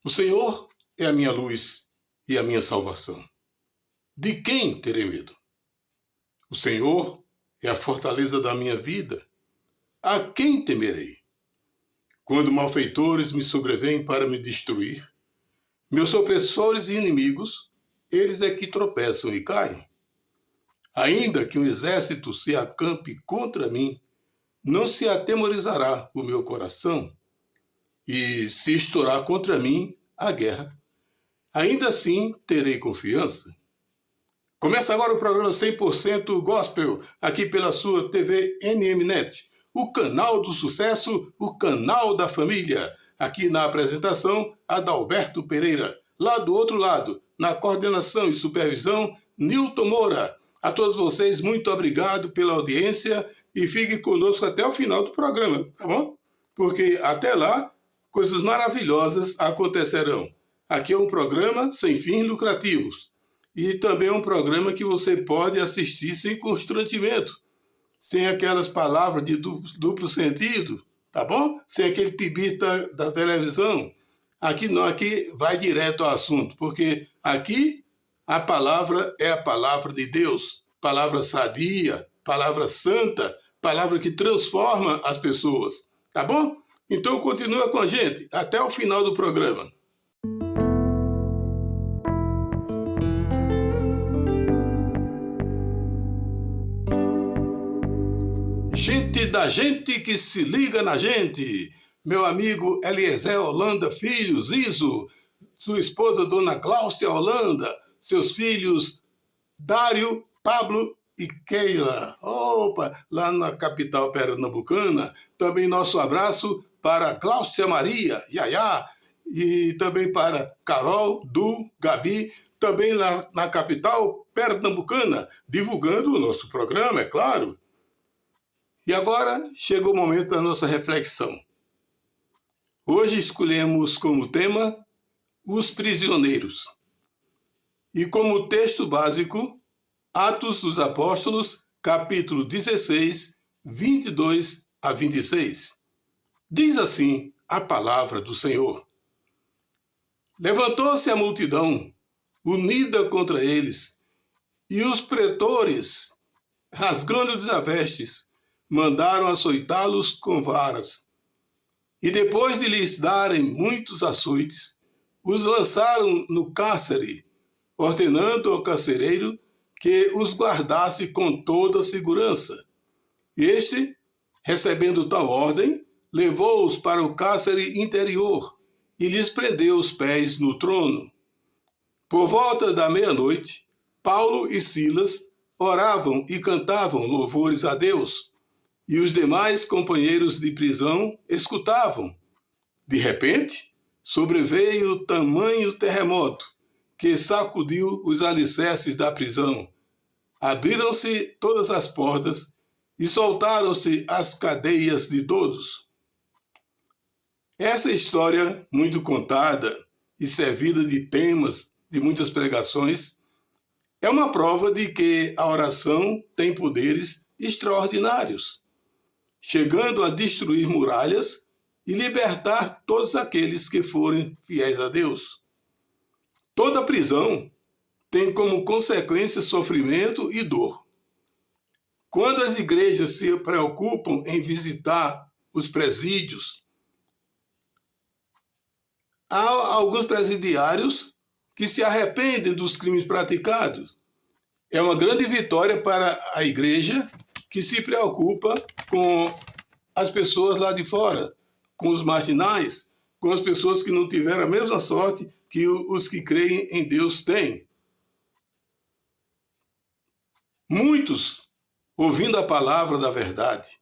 O Senhor é a minha luz e a minha salvação. De quem terei medo? O Senhor é a fortaleza da minha vida. A quem temerei? Quando malfeitores me sobrevêm para me destruir, meus opressores e inimigos, eles é que tropeçam e caem. Ainda que um exército se acampe contra mim, não se atemorizará o meu coração. E se estourar contra mim a guerra, ainda assim terei confiança. Começa agora o programa 100% Gospel, aqui pela sua TV NMNet, o canal do sucesso, o canal da família. Aqui na apresentação, Adalberto Pereira. Lá do outro lado, na coordenação e supervisão, Nilton Moura. A todos vocês, muito obrigado pela audiência e fique conosco até o final do programa, tá bom? Porque até lá, coisas maravilhosas acontecerão. Aqui é um programa sem fins lucrativos. E também é um programa que você pode assistir sem constrangimento, sem aquelas palavras de duplo sentido, tá bom? Sem aquele pibita da televisão. Aqui não, aqui vai direto ao assunto, porque aqui a palavra é a palavra de Deus, palavra sadia, palavra santa, palavra que transforma as pessoas, tá bom? Então continua com a gente até o final do programa. Gente da gente que se liga na gente, meu amigo Eliezer Holanda Filho, Zizo, sua esposa Dona Gláucia Holanda, seus filhos Dário, Pablo e Keila. Opa, lá na capital pernambucana. Também nosso abraço para Gláucia Maria, Yaya, e também para Carol, Du, Gabi, também lá na capital pernambucana, divulgando o nosso programa, é claro. E agora chegou o momento da nossa reflexão. Hoje escolhemos como tema os prisioneiros. E como texto básico, Atos dos Apóstolos, capítulo 16, 22 a 26. Diz assim a palavra do Senhor. Levantou-se a multidão, unida contra eles, e os pretores, rasgando-lhes as vestes, mandaram açoitá-los com varas. E depois de lhes darem muitos açoites, os lançaram no cárcere, ordenando ao carcereiro que os guardasse com toda a segurança. Este, recebendo tal ordem, levou-os para o cárcere interior e lhes prendeu os pés no trono. Por volta da meia-noite, Paulo e Silas oravam e cantavam louvores a Deus, e os demais companheiros de prisão escutavam. De repente, sobreveio tamanho terremoto que sacudiu os alicerces da prisão. Abriram-se todas as portas e soltaram-se as cadeias de todos. Essa história, muito contada e servida de temas de muitas pregações, é uma prova de que a oração tem poderes extraordinários, chegando a destruir muralhas e libertar todos aqueles que forem fiéis a Deus. Toda prisão tem como consequência sofrimento e dor. Quando as igrejas se preocupam em visitar os presídios, há alguns presidiários que se arrependem dos crimes praticados. É uma grande vitória para a igreja que se preocupa com as pessoas lá de fora, com os marginais, com as pessoas que não tiveram a mesma sorte que os que creem em Deus têm. Muitos, ouvindo a palavra da verdade,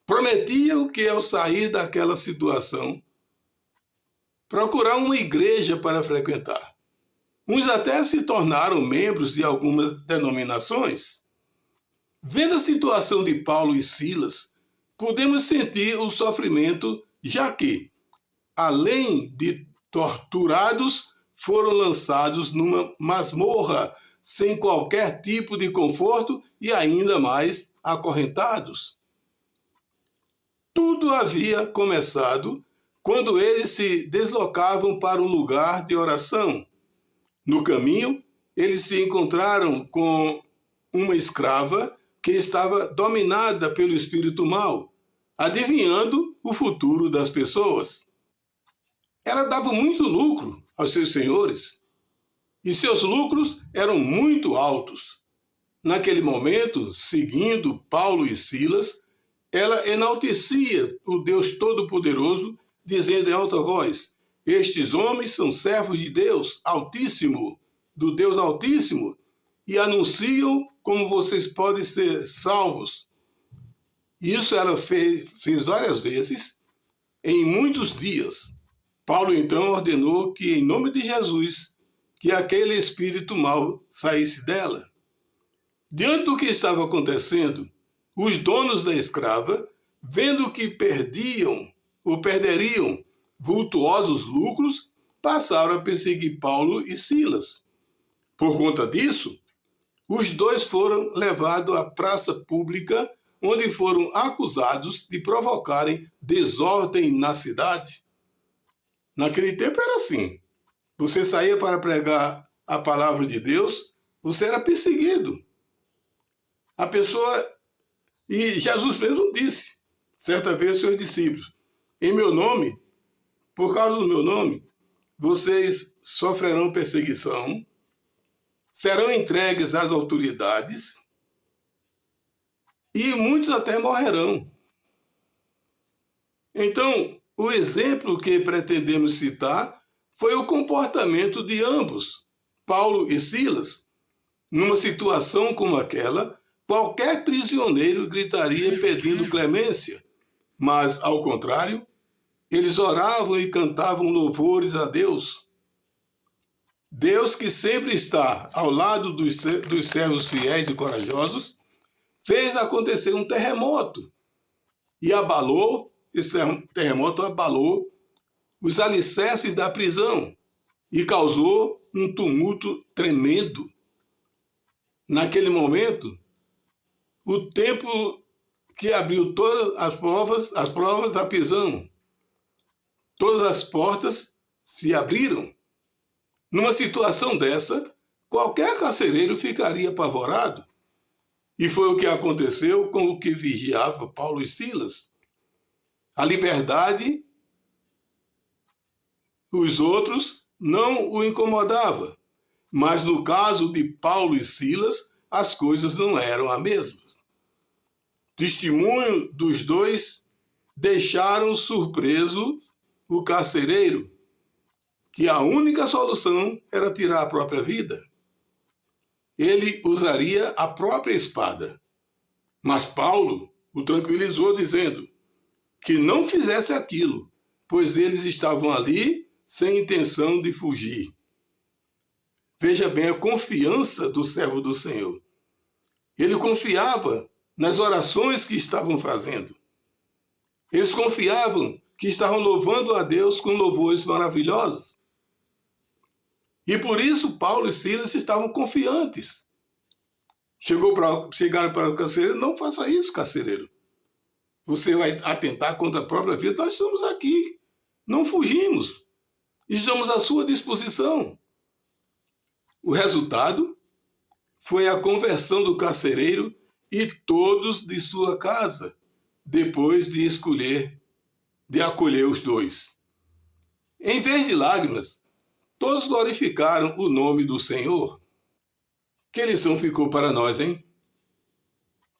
prometiam que ao sair daquela situação, procurar uma igreja para frequentar. Uns até se tornaram membros de algumas denominações. Vendo a situação de Paulo e Silas, podemos sentir o sofrimento, já que, além de torturados, foram lançados numa masmorra, sem qualquer tipo de conforto e ainda mais acorrentados. Tudo havia começado quando eles se deslocavam para um lugar de oração. No caminho, eles se encontraram com uma escrava que estava dominada pelo espírito mau, adivinhando o futuro das pessoas. Ela dava muito lucro aos seus senhores, e seus lucros eram muito altos. Naquele momento, seguindo Paulo e Silas, ela enaltecia o Deus Todo-Poderoso, dizendo em alta voz: estes homens são servos de Deus Altíssimo, do Deus Altíssimo, e anunciam como vocês podem ser salvos. Isso ela fez várias vezes, em muitos dias. Paulo então ordenou que, em nome de Jesus, que aquele espírito mau saísse dela. Diante do que estava acontecendo, os donos da escrava, vendo que perderiam vultuosos lucros, passaram a perseguir Paulo e Silas. Por conta disso, os dois foram levados à praça pública, onde foram acusados de provocarem desordem na cidade. Naquele tempo era assim. Você saía para pregar a palavra de Deus, você era perseguido. A pessoa... E Jesus mesmo disse, certa vez, aos seus discípulos: em meu nome, por causa do meu nome, vocês sofrerão perseguição, serão entregues às autoridades e muitos até morrerão. Então, o exemplo que pretendemos citar foi o comportamento de ambos, Paulo e Silas. Numa situação como aquela, qualquer prisioneiro gritaria pedindo clemência, mas, ao contrário, eles oravam e cantavam louvores a Deus. Deus, que sempre está ao lado dos servos fiéis e corajosos, fez acontecer um terremoto e esse terremoto abalou os alicerces da prisão e causou um tumulto tremendo. Naquele momento, o templo que abriu todas as provas da prisão, todas as portas se abriram. Numa situação dessa, qualquer carcereiro ficaria apavorado. E foi o que aconteceu com o que vigiava Paulo e Silas. A liberdade, os outros, não o incomodava. Mas no caso de Paulo e Silas, as coisas não eram as mesmas. Testemunho dos dois deixaram surpreso o carcereiro, que a única solução era tirar a própria vida. Ele usaria a própria espada. Mas Paulo o tranquilizou, dizendo que não fizesse aquilo, pois eles estavam ali sem intenção de fugir. Veja bem a confiança do servo do Senhor. Ele confiava nas orações que estavam fazendo. Eles confiavam que estavam louvando a Deus com louvores maravilhosos. E por isso Paulo e Silas estavam confiantes. Chegaram para o carcereiro: não faça isso, carcereiro. Você vai atentar contra a própria vida. Nós estamos aqui, não fugimos. Estamos à sua disposição. O resultado foi a conversão do carcereiro e todos de sua casa, depois de acolher os dois. Em vez de lágrimas, todos glorificaram o nome do Senhor. Que lição ficou para nós, hein?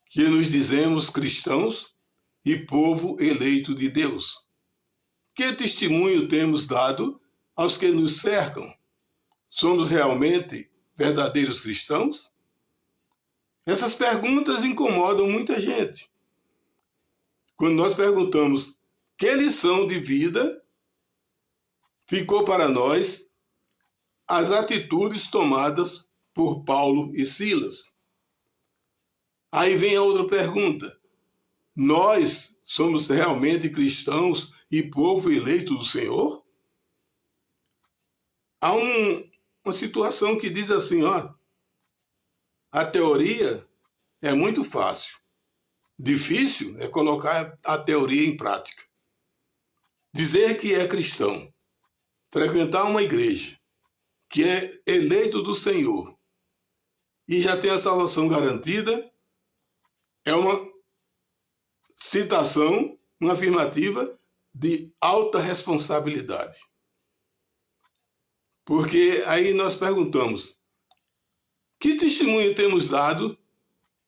Que nos dizemos cristãos e povo eleito de Deus. Que testemunho temos dado aos que nos cercam? Somos realmente verdadeiros cristãos? Essas perguntas incomodam muita gente. Quando nós perguntamos que lição de vida ficou para nós as atitudes tomadas por Paulo e Silas. Aí vem a outra pergunta: nós somos realmente cristãos e povo eleito do Senhor? Há uma situação que diz assim, a teoria é muito fácil. Difícil é colocar a teoria em prática. Dizer que é cristão, frequentar uma igreja, que é eleito do Senhor e já tem a salvação garantida, é uma citação, uma afirmativa de alta responsabilidade. Porque aí nós perguntamos, que testemunho temos dado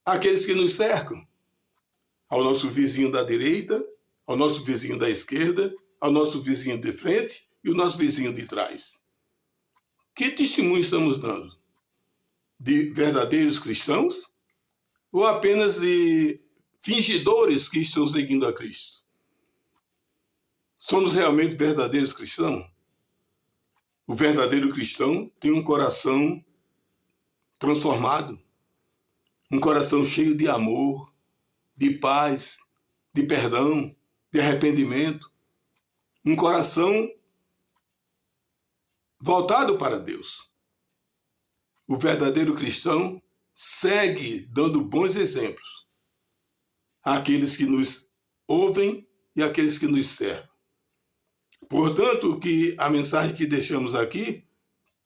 àqueles que nos cercam? Ao nosso vizinho da direita, ao nosso vizinho da esquerda, ao nosso vizinho de frente e o nosso vizinho de trás. Que testemunho estamos dando? De verdadeiros cristãos ou apenas de fingidores que estão seguindo a Cristo? Somos realmente verdadeiros cristãos? O verdadeiro cristão tem um coração transformado, um coração cheio de amor, de paz, de perdão, de arrependimento, um coração voltado para Deus. O verdadeiro cristão segue dando bons exemplos àqueles que nos ouvem e àqueles que nos cercam. Portanto, que a mensagem que deixamos aqui,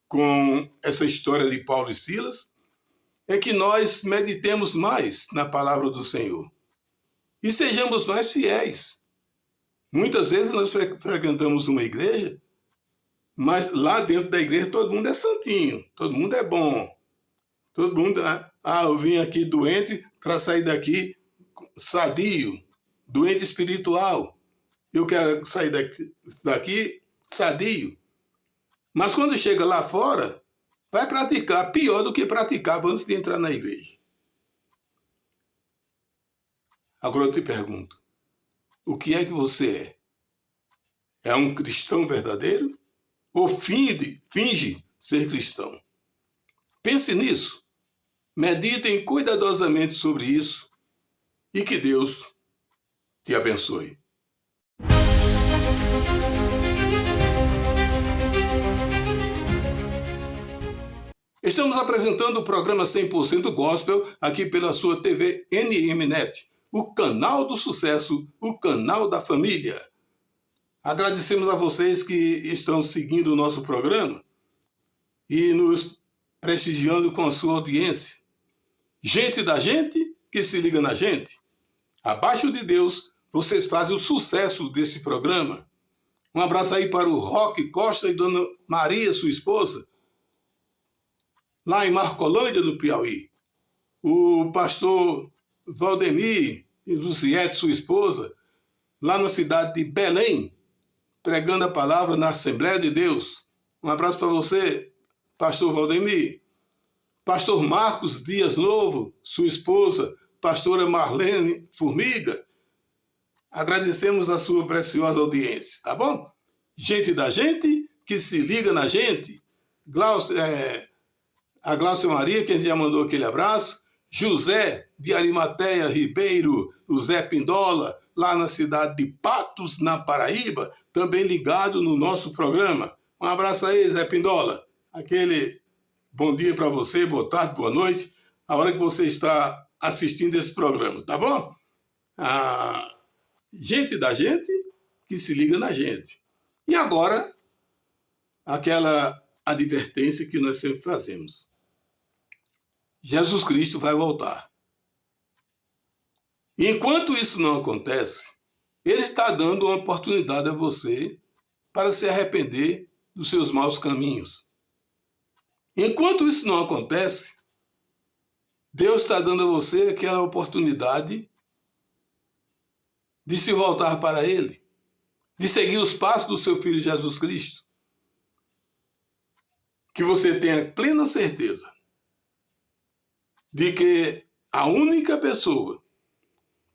com essa história de Paulo e Silas, é que nós meditemos mais na palavra do Senhor e sejamos mais fiéis. Muitas vezes nós frequentamos uma igreja, mas lá dentro da igreja todo mundo é santinho, todo mundo é bom. Todo mundo, eu vim aqui doente para sair daqui sadio, doente espiritual. Eu quero sair daqui sadio. Mas quando chega lá fora, vai praticar pior do que praticava antes de entrar na igreja. Agora eu te pergunto, o que é que você é? É um cristão verdadeiro? Ou finge ser cristão? Pense nisso. Meditem cuidadosamente sobre isso e que Deus te abençoe. Estamos apresentando o programa 100% Gospel aqui pela sua TV NMNet, o canal do sucesso, o canal da família. Agradecemos a vocês que estão seguindo o nosso programa e nos prestigiando com a sua audiência. Gente da gente que se liga na gente. Abaixo de Deus, vocês fazem o sucesso desse programa. Um abraço aí para o Roque Costa e Dona Maria, sua esposa, lá em Marcolândia, no Piauí. O pastor Valdemir e Luciete, sua esposa, lá na cidade de Belém, pregando a palavra na Assembleia de Deus. Um abraço para você, pastor Valdemir. Pastor Marcos Dias Novo, sua esposa, pastora Marlene Formiga. Agradecemos a sua preciosa audiência, tá bom? Gente da gente que se liga na gente. A Glaucia Maria, que a gente já mandou aquele abraço. José de Arimateia Ribeiro, o Zé Pindola, lá na cidade de Patos, na Paraíba, também ligado no nosso programa. Um abraço aí, Zé Pindola. Aquele bom dia para você, boa tarde, boa noite, a hora que você está assistindo esse programa, tá bom? Gente da gente que se liga na gente. E agora, aquela advertência que nós sempre fazemos. Jesus Cristo vai voltar. E enquanto isso não acontece, Ele está dando uma oportunidade a você para se arrepender dos seus maus caminhos. Enquanto isso não acontece, Deus está dando a você aquela oportunidade de se voltar para Ele, de seguir os passos do seu Filho Jesus Cristo. Que você tenha plena certeza de que a única pessoa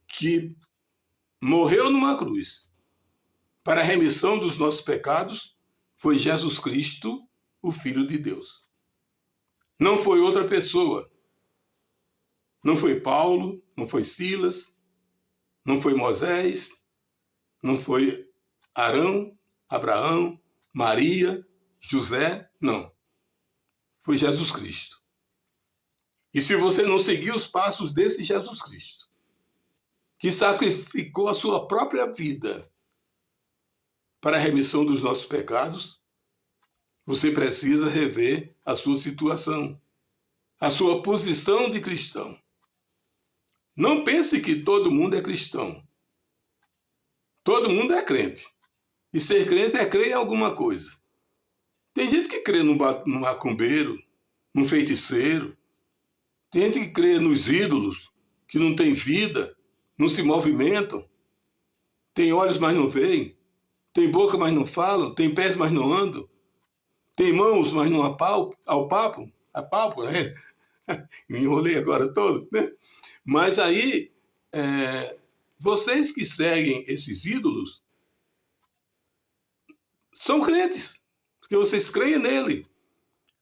que morreu numa cruz para a remissão dos nossos pecados foi Jesus Cristo, o Filho de Deus. Não foi outra pessoa. Não foi Paulo, não foi Silas, não foi Moisés, não foi Arão, Abraão, Maria, José, não. Foi Jesus Cristo. E se você não seguir os passos desse Jesus Cristo, que sacrificou a sua própria vida para a remissão dos nossos pecados, você precisa rever a sua situação, a sua posição de cristão. Não pense que todo mundo é cristão. Todo mundo é crente. E ser crente é crer em alguma coisa. Tem gente que crê num macumbeiro, num feiticeiro. Tem gente que crê nos ídolos, que não tem vida, não se movimentam. Tem olhos, mas não veem. Tem boca, mas não falam. Tem pés, mas não andam. Tem mãos, mas não apalpam, né? Me enrolei agora todo, né? Mas aí, vocês que seguem esses ídolos são crentes, porque vocês creem nele.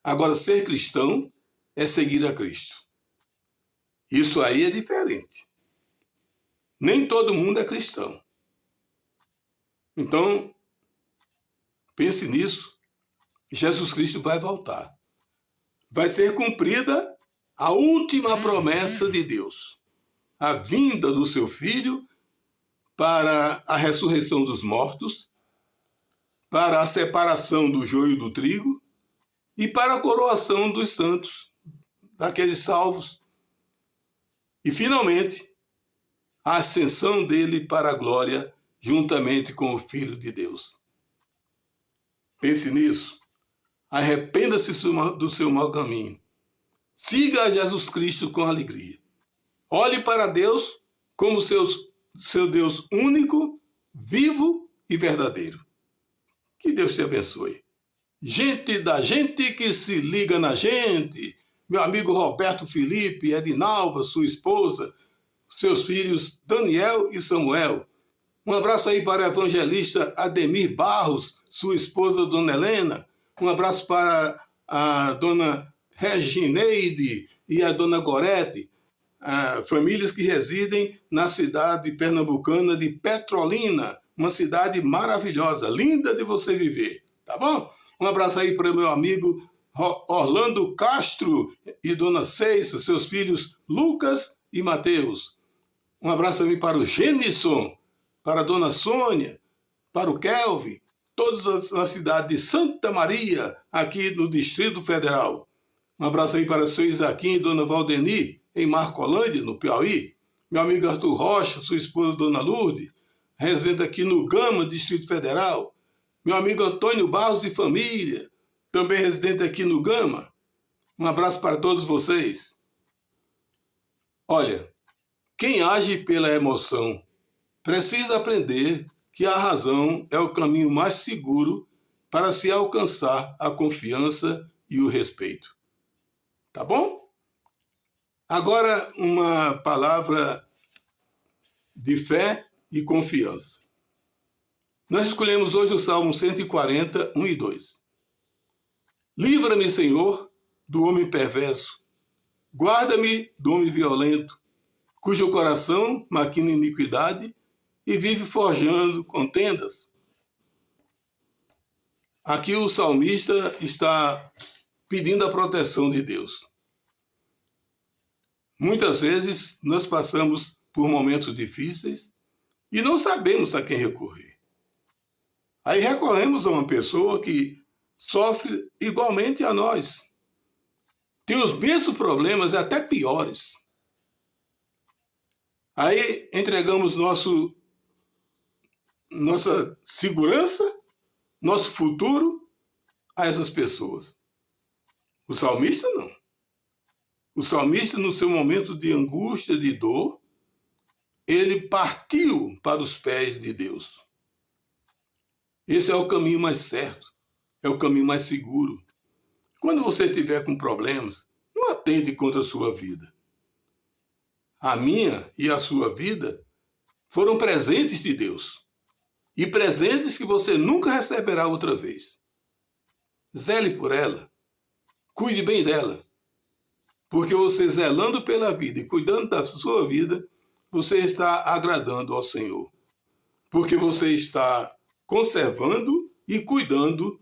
Agora, ser cristão é seguir a Cristo. Isso aí é diferente. Nem todo mundo é cristão. Então, pense nisso. Jesus Cristo vai voltar. Vai ser cumprida a última promessa de Deus. A vinda do seu Filho para a ressurreição dos mortos, para a separação do joio do trigo e para a coroação dos santos, daqueles salvos. E, finalmente, a ascensão dele para a glória, juntamente com o Filho de Deus. Pense nisso. Arrependa-se do seu mau caminho. Siga a Jesus Cristo com alegria. Olhe para Deus como seu Deus único, vivo e verdadeiro. Que Deus te abençoe. Gente da gente que se liga na gente. Meu amigo Roberto Felipe, Edinalva, sua esposa, seus filhos Daniel e Samuel. Um abraço aí para a evangelista Ademir Barros, sua esposa Dona Helena. Um abraço para a dona Regineide e a dona Gorete, famílias que residem na cidade pernambucana de Petrolina, uma cidade maravilhosa, linda de você viver, tá bom? Um abraço aí para o meu amigo Orlando Castro e dona Ceissa, seus filhos Lucas e Mateus. Um abraço também para o Genison, para a dona Sônia, para o Kelvin, todos na cidade de Santa Maria, aqui no Distrito Federal. Um abraço aí para o seu Isaquim e dona Valdeni, em Marcolândia, no Piauí. Meu amigo Arthur Rocha, sua esposa dona Lourdes, residente aqui no Gama, Distrito Federal. Meu amigo Antônio Barros e família, também residente aqui no Gama. Um abraço para todos vocês. Olha, quem age pela emoção precisa aprender que a razão é o caminho mais seguro para se alcançar a confiança e o respeito. Tá bom? Agora, uma palavra de fé e confiança. Nós escolhemos hoje o Salmo 140, 1 e 2. Livra-me, Senhor, do homem perverso. Guarda-me do homem violento, cujo coração maquina iniquidade e vive forjando contendas. Aqui o salmista está pedindo a proteção de Deus. Muitas vezes nós passamos por momentos difíceis e não sabemos a quem recorrer. Aí recorremos a uma pessoa que sofre igualmente a nós. Tem os mesmos problemas, até piores. Aí entregamos nossa segurança, nosso futuro a essas pessoas. O salmista não. O salmista, no seu momento de angústia, de dor, ele partiu para os pés de Deus. Esse é o caminho mais certo, é o caminho mais seguro. Quando você estiver com problemas, não atente contra a sua vida. A minha e a sua vida foram presentes de Deus. E presentes que você nunca receberá outra vez. Zele por ela. Cuide bem dela. Porque você zelando pela vida e cuidando da sua vida, você está agradando ao Senhor. Porque você está conservando e cuidando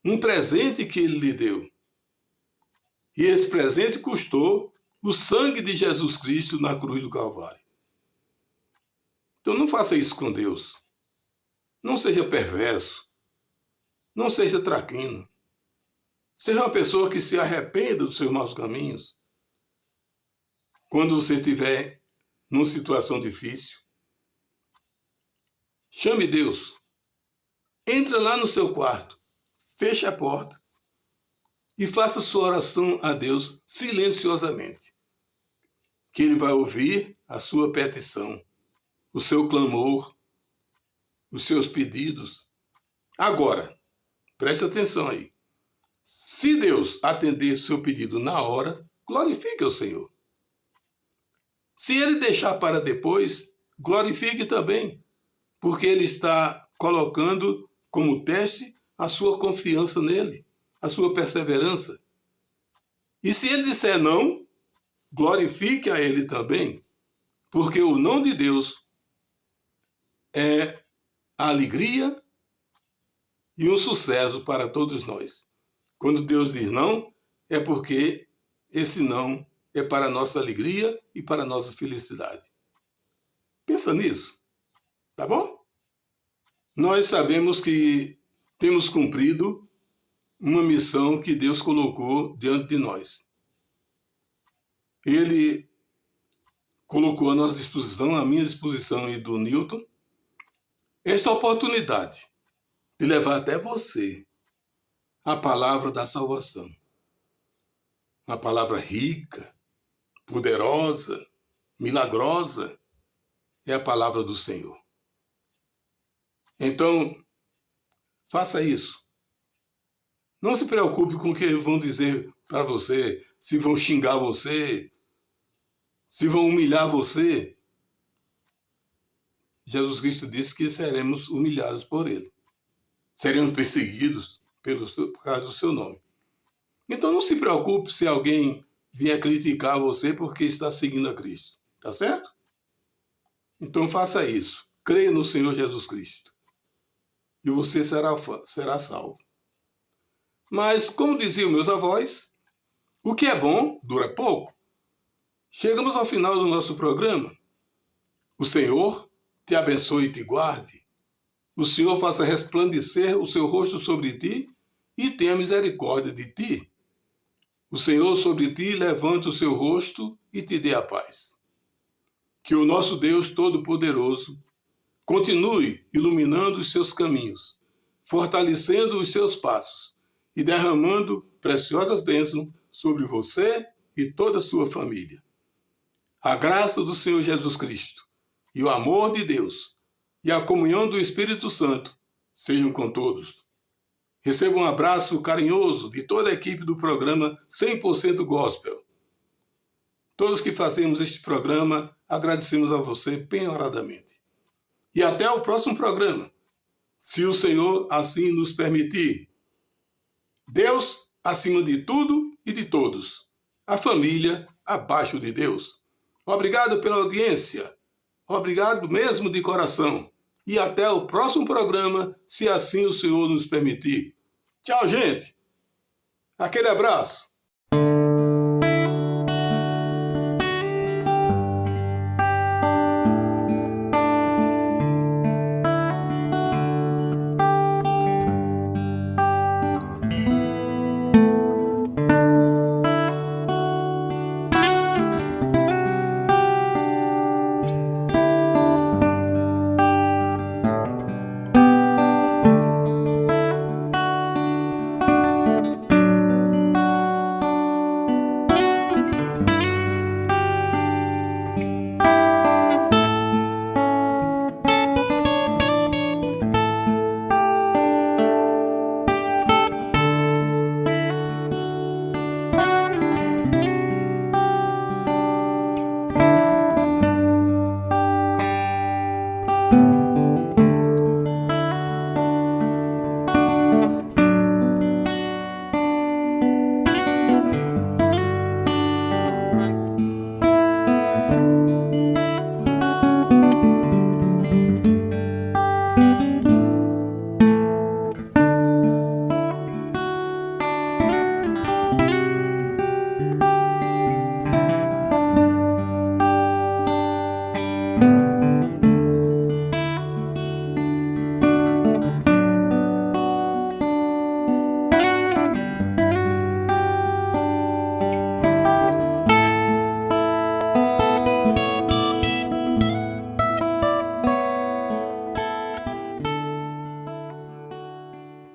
um presente que Ele lhe deu. E esse presente custou o sangue de Jesus Cristo na cruz do Calvário. Então não faça isso com Deus. Não seja perverso. Não seja traquino. Seja uma pessoa que se arrependa dos seus maus caminhos. Quando você estiver numa situação difícil, chame Deus. Entra lá no seu quarto, feche a porta e faça sua oração a Deus silenciosamente. Que Ele vai ouvir a sua petição, o seu clamor, os seus pedidos. Agora, preste atenção aí. Se Deus atender seu pedido na hora, glorifique ao Senhor. Se Ele deixar para depois, glorifique também, porque Ele está colocando como teste a sua confiança nele, a sua perseverança. E se Ele disser não, glorifique a Ele também, porque o não de Deus é a alegria e um sucesso para todos nós. Quando Deus diz não, é porque esse não é para a nossa alegria e para a nossa felicidade. Pensa nisso, tá bom? Nós sabemos que temos cumprido uma missão que Deus colocou diante de nós. Ele colocou à nossa disposição, à minha disposição e do Newton, esta oportunidade de levar até você a palavra da salvação. Uma palavra rica, poderosa, milagrosa, é a palavra do Senhor. Então, faça isso. Não se preocupe com o que vão dizer para você, se vão xingar você, se vão humilhar você. Jesus Cristo disse que seremos humilhados por Ele. Seremos perseguidos por causa do seu nome. Então não se preocupe se alguém vier criticar você porque está seguindo a Cristo. Tá certo? Então faça isso. Creia no Senhor Jesus Cristo. E você será salvo. Mas, como diziam meus avós, o que é bom dura pouco. Chegamos ao final do nosso programa. O Senhor te abençoe e te guarde. O Senhor faça resplandecer o seu rosto sobre ti e tenha misericórdia de ti. O Senhor sobre ti levante o seu rosto e te dê a paz. Que o nosso Deus Todo-Poderoso continue iluminando os seus caminhos, fortalecendo os seus passos e derramando preciosas bênçãos sobre você e toda a sua família. A graça do Senhor Jesus Cristo e o amor de Deus e a comunhão do Espírito Santo sejam com todos. Receba um abraço carinhoso de toda a equipe do programa 100% Gospel. Todos que fazemos este programa, agradecemos a você penhoradamente. E até o próximo programa, se o Senhor assim nos permitir. Deus acima de tudo e de todos. A família abaixo de Deus. Obrigado pela audiência. Obrigado mesmo de coração. E até o próximo programa, se assim o Senhor nos permitir. Tchau, gente. Aquele abraço.